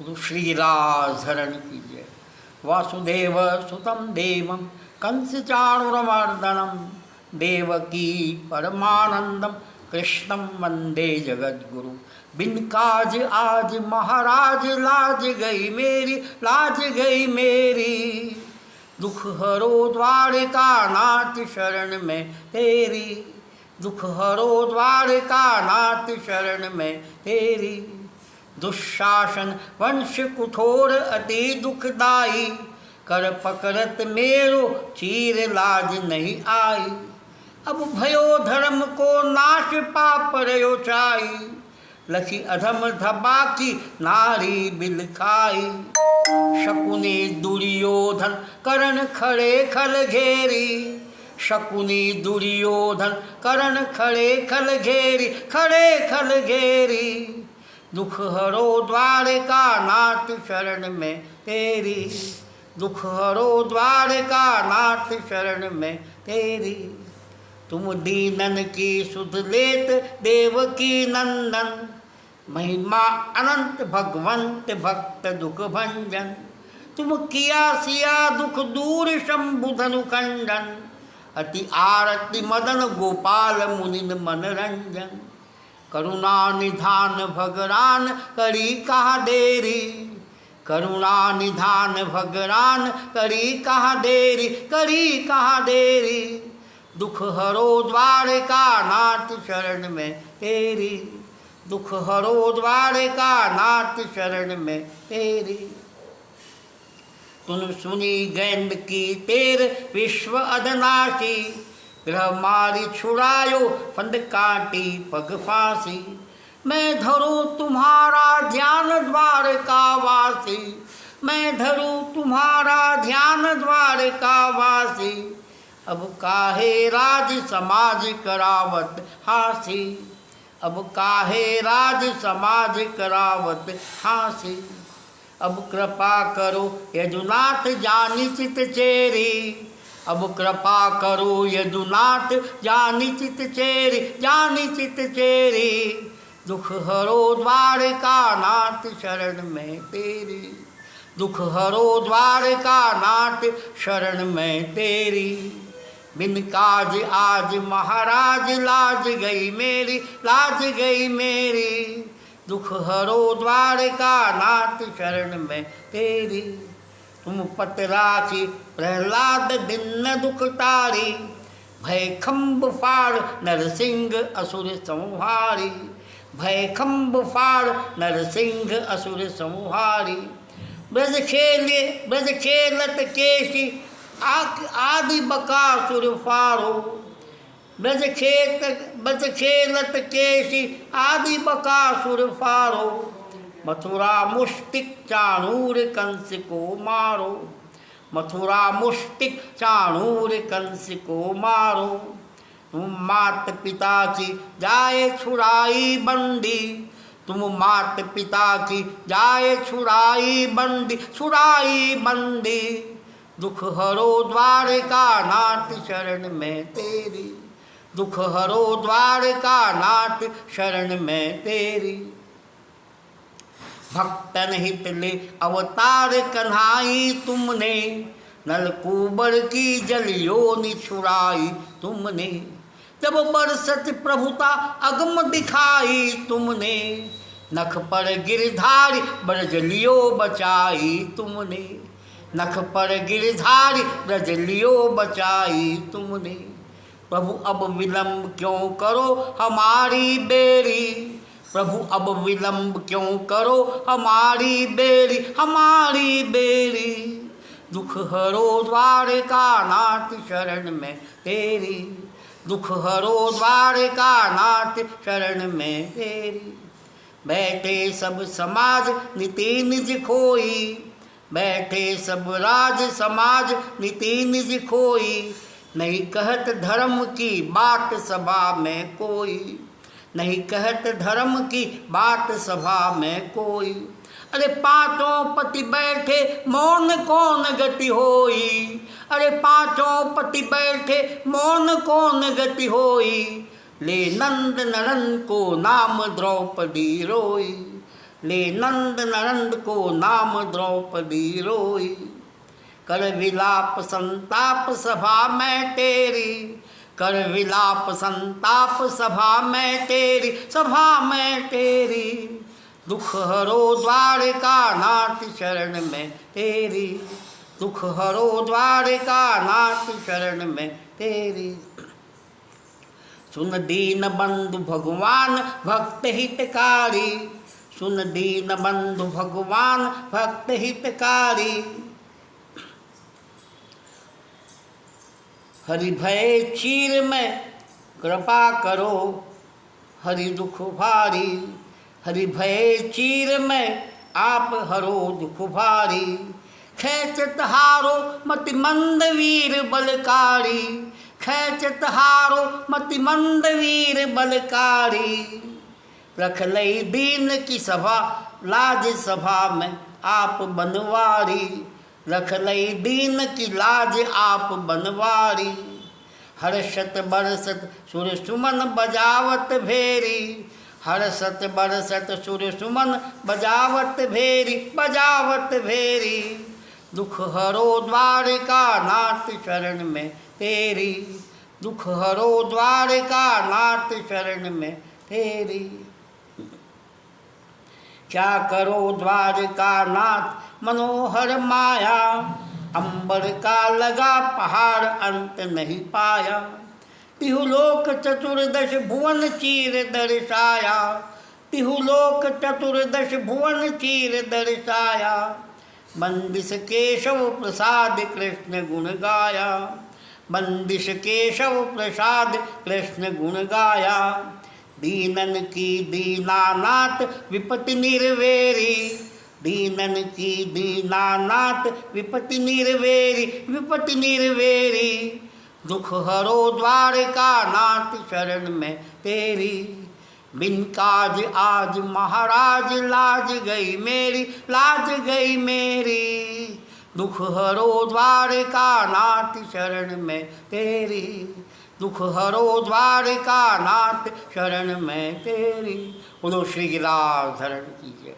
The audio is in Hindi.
गुरु श्री राजधरण की जय। वासुदेव सुतम देवम कंस चाणूरमर्दनम देवकी परमानंदम कृष्णम वंदे जगद्गुरु। बिन काज आज महाराज लाज गई मेरी, लाज गई मेरी। दुख हरो द्वारका नाथ शरण में तेरी, दुख हरो द्वारका नाथ शरण में तेरी। दुशासन वंश कुठोर अति दुखदाई, कर पकड़त मेरो चीर लाज नहीं आई। अब भयो धर्म को नाश पाप रयो चाई, लखी अधम धबा की नारी बिल खाई। शकुनी दुर्योधन करण खड़े खल घेरी, शकुनी दुर्योधन करण खड़े खल घेरी, खड़े खल घेरी। दुख हरो द्वारका नाथ शरण में तेरी, दुख हरो द्वारका नाथ शरण में तेरी। तुम दीनन की सुध लेत देवकी नंदन, महिमा अनंत भगवंत भक्त दुख भंजन। तुम किया सिया दुख दूर शंभु धनु खंडन, अति आरती मदन गोपाल मुनिन मनरंजन। करुणा निधान भगरान करी कहा देरी, करुणा निधान भगरान करी कहा देरी, करी कहा देरी। दुख हरो द्वारका नाथ शरण में तेरी, दुख हरो द्वारका नाथ शरण में तेरी। तुम सुनी गैंद की तेर विश्व अधनाशी, ग्रह मारी छुड़ायो फंद काटी पग फांसी। मैं धरूं तुम्हारा ध्यान द्वारका वासी, मैं धरूं तुम्हारा ध्यान द्वारका वासी। अब काहे राज समाज करावत हासी, अब काहे राज समाज करावत हासी। अब कृपा करो यदुनाथ जानी चित चेरी, अब कृपा करो यदुनाथ जानी चित चेरी, जानी चित चेरी। दुख हरो द्वारका नाथ शरण में तेरी, दुख हरो द्वारका नाथ शरण में तेरी। बिन काज आज महाराज लाज गई मेरी, लाज गई मेरी। दुख हरो द्वारका नाथ शरण में तेरी। तुम पतराखी प्रहलाद दिन दुख तारी, भय खम्ब फाड़ नरसिंह असुर संहारी, भय खम्ब फाड़ नरसिंह असुर संहारी। ब्रज खेलत केशी आदि बकासुर फारो, ब्रज खेलत केशी आदि बकासुर फारो। मथुरा मुष्टिक चाणूर कंस को मारो, मथुरा मुष्टिक चाणूर कंस को मारो। तुम मात पिता की जाए छुड़ाई बंदी, तुम मात पिता की जाए छुड़ाई बंदी, छुड़ाई बंदी। दुख हरो द्वारका नाथ शरण में तेरी, दुख हरो द्वारका नाथ शरण में तेरी। भक्तन हित ले अवतार कन्हाई तुमने, नलकूबर की जलियोनि छुड़ाई तुमने। जब बरसत प्रभुता अगम दिखाई तुमने, नख पर गिरधारी ब्रजलियो बचाई तुमने, नख पर गिरधारी ब्रजलियो बचाई तुमने। प्रभु अब विलंब क्यों करो हमारी बेरी, प्रभु अब विलंब क्यों करो हमारी बेरी, हमारी बेरी। दुख हरो द्वारका नाथ शरण में तेरी, दुख हरो द्वारका नाथ शरण में तेरी। बैठे सब समाज नीति निज खोई, बैठे सब राज समाज नीति निज खोई। नहीं कहत धर्म की बात सभा में कोई, नहीं कहत धर्म की बात सभा में कोई। अरे पांचों पति बैठे मौन कौन गति होई, अरे पांचों पति बैठे मौन कौन गति होई। ले नंद नरन को नाम द्रौपदी रोई, ले नंद नरंद को नाम द्रौपदी रोई। कर विलाप संताप सभा में तेरी, कर विलाप संताप सभा में तेरी, सभा में तेरी। दुख हरो द्वारका नाथ शरण में तेरी, दुख हरो द्वारका नाथ शरण में तेरी। सुन दीन बंधु भगवान भक्त हितकारी, सुन दीन बंधु भगवान भक्त हितकारी। हरि भय चीर में कृपा करो, हरि दुख भारी। हरि भय चीर में आप हरो दुख भारी। खेचत हारो मति मंद वीर बलकारी, खेचत हारो मति मंद वीर बलकारी। रख लई दीन की सभा लाज सभा में आप बनवारी, रख लई दीन की लाज आप बनवारी। हर्षत बरसत सुर सुमन बजावत भेरी, हर्षत बरसत सुर सुमन बजावत भेरी, बजावत भेरी। दुख हरो द्वारका नाथ शरण में तेरी, दुख हरो द्वारका नाथ शरण में तेरी। क्या करो द्वारका नाथ मनोहर माया, अंबर का लगा पहाड़ अंत नहीं पाया। तिहुलोक चतुर्दश भुवन चीर दर्शाया, तिहुलोक चतुर्दश भुवन चीर दर्शाया। बंदिश केशव प्रसाद कृष्ण गुण गाया, बंदिश केशव प्रसाद कृष्ण गुण गाया। दीनन की दीनानाथ विपत्ति निर्वेरी, दीनन की दीनानाथ विपत्ति निर्वेरी, विपत्ति निर्वेरी। दुख हरो द्वारका नाथ शरण में तेरी। बिन काज आज महाराज लाज गई मेरी, लाज गई मेरी। दुख हरो द्वारका नाथ शरण में तेरी, दुख हरो द्वारका नाथ शरण में तेरी। बोलो श्री गिरिराज धरण कीजिए।